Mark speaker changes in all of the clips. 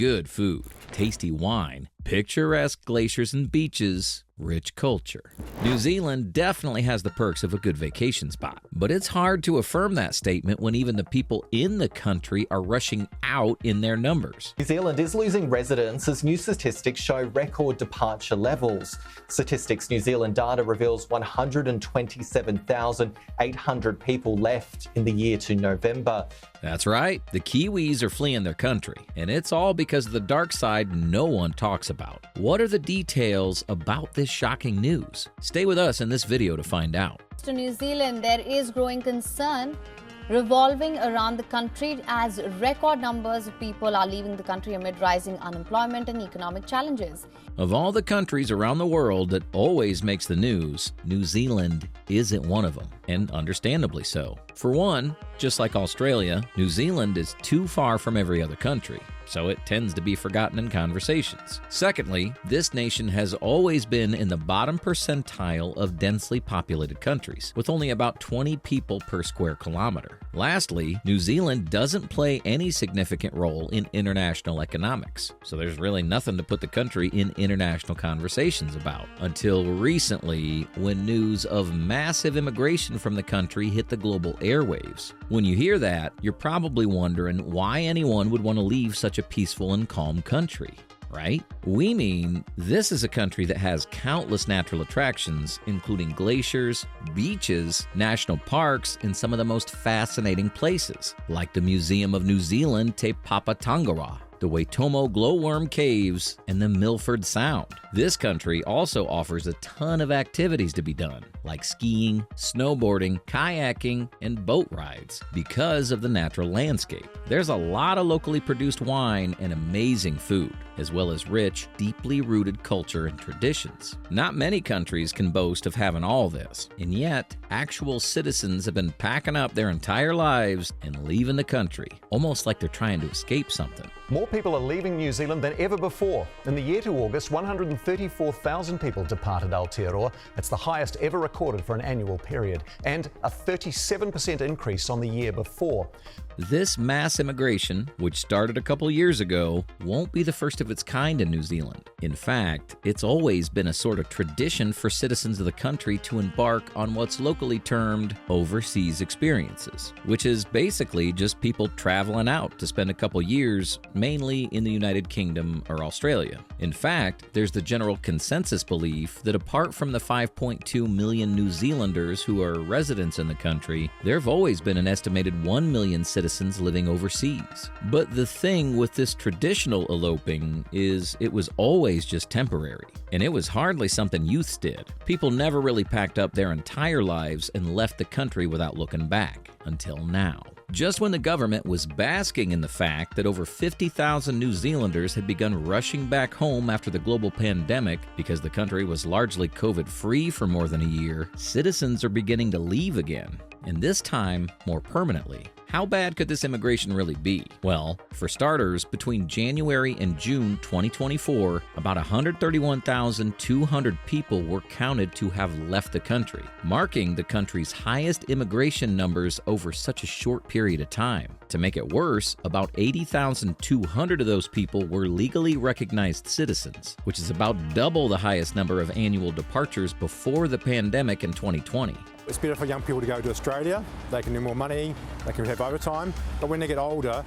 Speaker 1: good food, tasty wine, picturesque glaciers and beaches, rich culture. New Zealand definitely has the perks of a good vacation spot, but it's hard to affirm that statement when even the people in the country are rushing out in their numbers.
Speaker 2: New Zealand is losing residents as new statistics show record departure levels. Statistics New Zealand data reveals 127,800 people left in the year to November.
Speaker 1: That's right, the Kiwis are fleeing their country, and it's all because of the dark side no one talks about. What are the details about this shocking news? Stay with us in this video to find out.
Speaker 3: To New Zealand, there is growing concern revolving around the country as record numbers of people are leaving the country amid rising unemployment and economic challenges.
Speaker 1: Of all the countries around the world that always makes the news, New Zealand isn't one of them, and understandably so. For one, just like Australia, New Zealand is too far from every other country, so it tends to be forgotten in conversations. Secondly, this nation has always been in the bottom percentile of densely populated countries, with only about 20 people per square kilometer. Lastly, New Zealand doesn't play any significant role in international economics, so there's really nothing to put the country in international conversations about, until recently when news of massive immigration from the country hit the global airwaves. When you hear that, you're probably wondering why anyone would want to leave such a peaceful and calm country, right? We mean this is a country that has countless natural attractions, including glaciers, beaches, national parks, and some of the most fascinating places, like the Museum of New Zealand Te Papa Tongawa, the Waitomo Glowworm Caves, and the Milford Sound. This country also offers a ton of activities to be done, like skiing, snowboarding, kayaking, and boat rides, because of the natural landscape. There's a lot of locally produced wine and amazing food, as well as rich, deeply rooted culture and traditions. Not many countries can boast of having all this, and yet actual citizens have been packing up their entire lives and leaving the country, almost like they're trying to escape something.
Speaker 4: More people are leaving New Zealand than ever before. In the year to August, 134,000 people departed Aotearoa. That's the highest ever recorded for an annual period, and a 37% increase on the year before.
Speaker 1: This mass immigration, which started a couple years ago, won't be the first of its kind in New Zealand. In fact, it's always been a sort of tradition for citizens of the country to embark on what's locally termed overseas experiences, which is basically just people traveling out to spend a couple years, mainly in the United Kingdom or Australia. In fact, there's the general consensus belief that apart from the 5.2 million New Zealanders who are residents in the country, there have always been an estimated 1 million citizens living overseas. But the thing with this traditional eloping is it was always just temporary, and it was hardly something youths did. People never really packed up their entire lives and left the country without looking back, until now. Just when the government was basking in the fact that over 50,000 New Zealanders had begun rushing back home after the global pandemic because the country was largely COVID-free for more than a year, citizens are beginning to leave again, and this time more permanently. How bad could this immigration really be? Well, for starters, between January and June 2024, about 131,200 people were counted to have left the country, marking the country's highest immigration numbers over such a short period of time. To make it worse, about 80,200 of those people were legally recognized citizens, which is about double the highest number of annual departures before the pandemic in 2020.
Speaker 5: It's better for young people to go to Australia. They can earn more money, they can have overtime, but when they get older,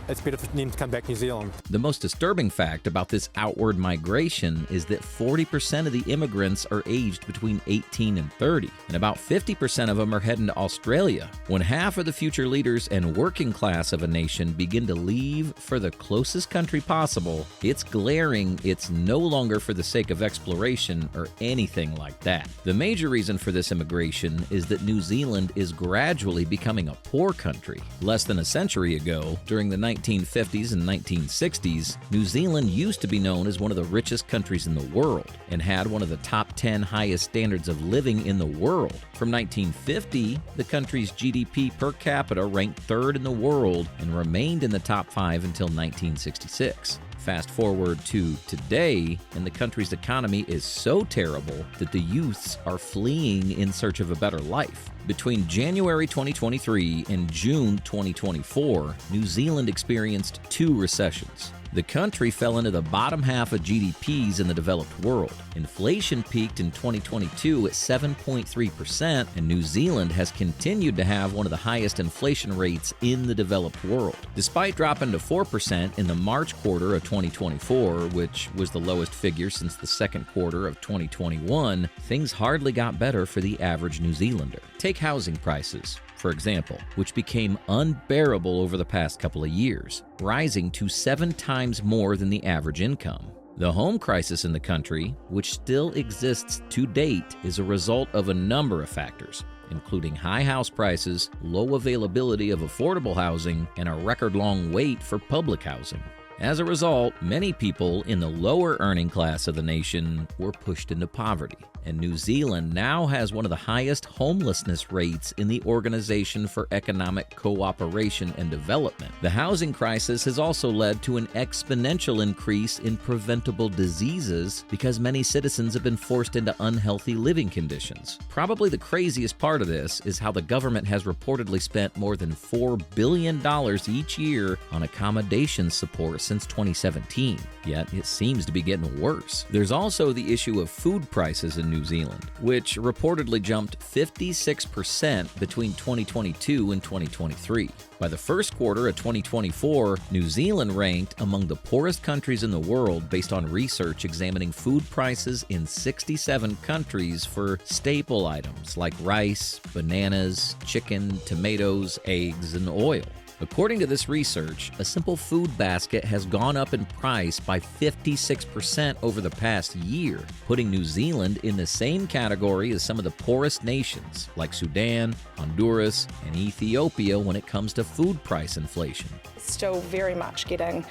Speaker 5: it's better for them to come back to New Zealand.
Speaker 1: The most disturbing fact about this outward migration is that 40% of the immigrants are aged between 18 and 30, and about 50% of them are heading to Australia. When half of the future leaders and working class of a nation begin to leave for the closest country possible, it's glaring it's no longer for the sake of exploration or anything like that. The major reason for this immigration is that New Zealand is gradually becoming a poor country. Less than a century ago, during the 1950s and 1960s, New Zealand used to be known as one of the richest countries in the world and had one of the top 10 highest standards of living in the world. From 1950, the country's GDP per capita ranked third in the world and remained in the top 5 until 1966. Fast forward to today, and the country's economy is so terrible that the youths are fleeing in search of a better life. Between January 2023 and June 2024, New Zealand experienced 2 recessions. the country fell into the bottom half of GDPs in the developed world. Inflation peaked in 2022 at 7.3%, and New Zealand has continued to have one of the highest inflation rates in the developed world. Despite dropping to 4% in the March quarter of 2024, which was the lowest figure since the second quarter of 2021, things hardly got better for the average New Zealander. Take housing prices, for example, which became unbearable over the past couple of years, rising to 7 times more than the average income. The home crisis in the country, which still exists to date, is a result of a number of factors, including high house prices, low availability of affordable housing, and a record-long wait for public housing. As a result, many people in the lower earning class of the nation were pushed into poverty, and New Zealand now has one of the highest homelessness rates in the Organization for Economic Cooperation and Development. The housing crisis has also led to an exponential increase in preventable diseases because many citizens have been forced into unhealthy living conditions. Probably the craziest part of this is how the government has reportedly spent more than $4 billion each year on accommodation support since 2017, yet it seems to be getting worse. There's also the issue of food prices in New Zealand, which reportedly jumped 56% between 2022 and 2023. By the first quarter of 2024, New Zealand ranked among the poorest countries in the world based on research examining food prices in 67 countries for staple items like rice, bananas, chicken, tomatoes, eggs, and oil. According to this research, a simple food basket has gone up in price by 56% over the past year, putting New Zealand in the same category as some of the poorest nations like Sudan, Honduras, and Ethiopia when it comes to food price inflation.
Speaker 6: Still very much getting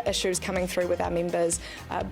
Speaker 6: issues coming through with our members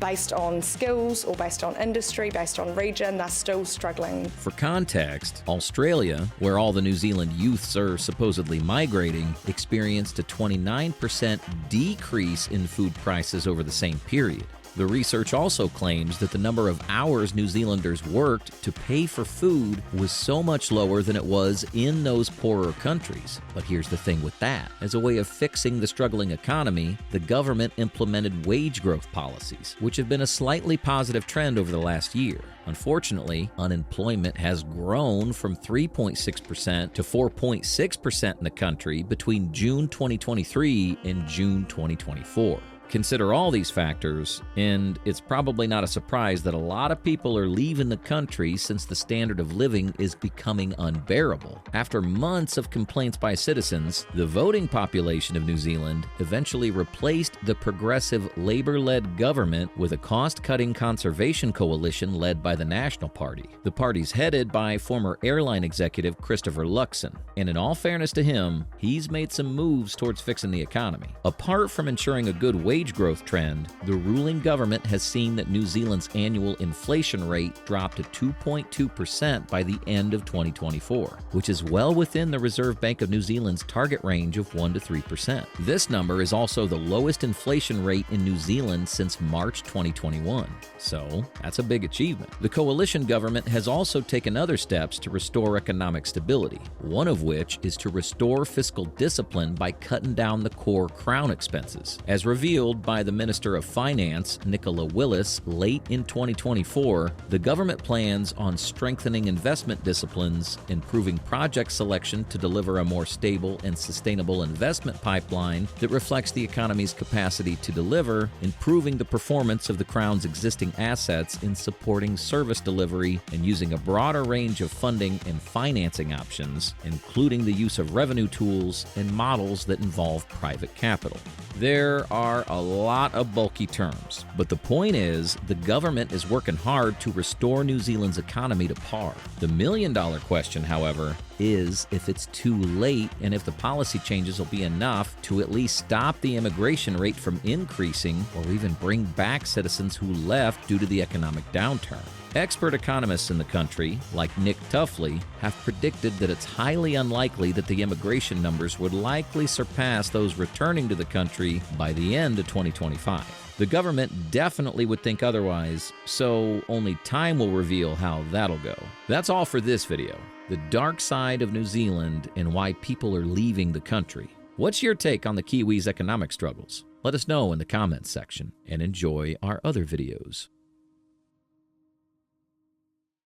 Speaker 6: based on skills or based on industry, based on region. They're still struggling.
Speaker 1: For context, Australia, where all the New Zealand youths are supposedly migrating, experienced a 29% decrease in food prices over the same period. The research also claims that the number of hours New Zealanders worked to pay for food was so much lower than it was in those poorer countries. But here's the thing with that. As a way of fixing the struggling economy, the government implemented wage growth policies, which have been a slightly positive trend over the last year. Unfortunately, unemployment has grown from 3.6% to 4.6% in the country between June 2023 and June 2024. Consider all these factors, and it's probably not a surprise that a lot of people are leaving the country since the standard of living is becoming unbearable. After months of complaints by citizens, the voting population of New Zealand eventually replaced the progressive Labour-led government with a cost-cutting conservation coalition led by the National Party. The party's headed by former airline executive Christopher Luxon, and in all fairness to him, he's made some moves towards fixing the economy. Apart from ensuring a good wage growth trend, the ruling government has seen that New Zealand's annual inflation rate dropped to 2.2% by the end of 2024, which is well within the Reserve Bank of New Zealand's target range of 1 to 3%. This number is also the lowest inflation rate in New Zealand since March 2021, so that's a big achievement. The coalition government has also taken other steps to restore economic stability, one of which is to restore fiscal discipline by cutting down the core Crown expenses. As revealed by the Minister of Finance, Nicola Willis, late in 2024, the government plans on strengthening investment disciplines, improving project selection to deliver a more stable and sustainable investment pipeline that reflects the economy's capacity to deliver, improving the performance of the Crown's existing assets in supporting service delivery, and using a broader range of funding and financing options, including the use of revenue tools and models that involve private capital. There are a lot of bulky terms, but the point is the government is working hard to restore New Zealand's economy to par. The million-dollar question, however, is if it's too late and if the policy changes will be enough to at least stop the immigration rate from increasing or even bring back citizens who left due to the economic downturn. Expert economists in the country, like Nick Tuffley, have predicted that it's highly unlikely that the immigration numbers would likely surpass those returning to the country by the end of 2025. The government definitely would think otherwise, so only time will reveal how that'll go. That's all for this video. The dark side of New Zealand and why people are leaving the country. What's your take on the Kiwis' economic struggles? Let us know in the comments section and enjoy our other videos.